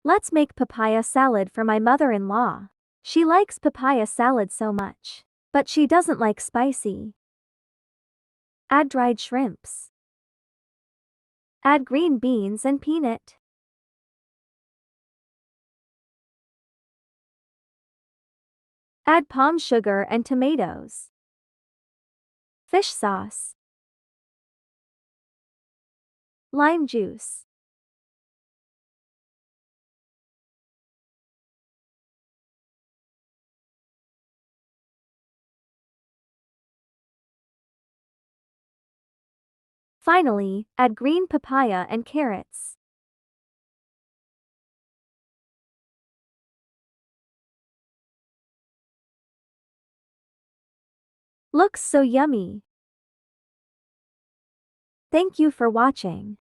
Let's make papaya salad for my mother-in-law. She likes papaya salad so much. But she doesn't like spicy. Add dried shrimps. Add green beans and peanut. Add palm sugar and tomatoes. Fish sauce. Lime juice. Finally, add green papaya and carrots. Looks so yummy. Thank you for watching.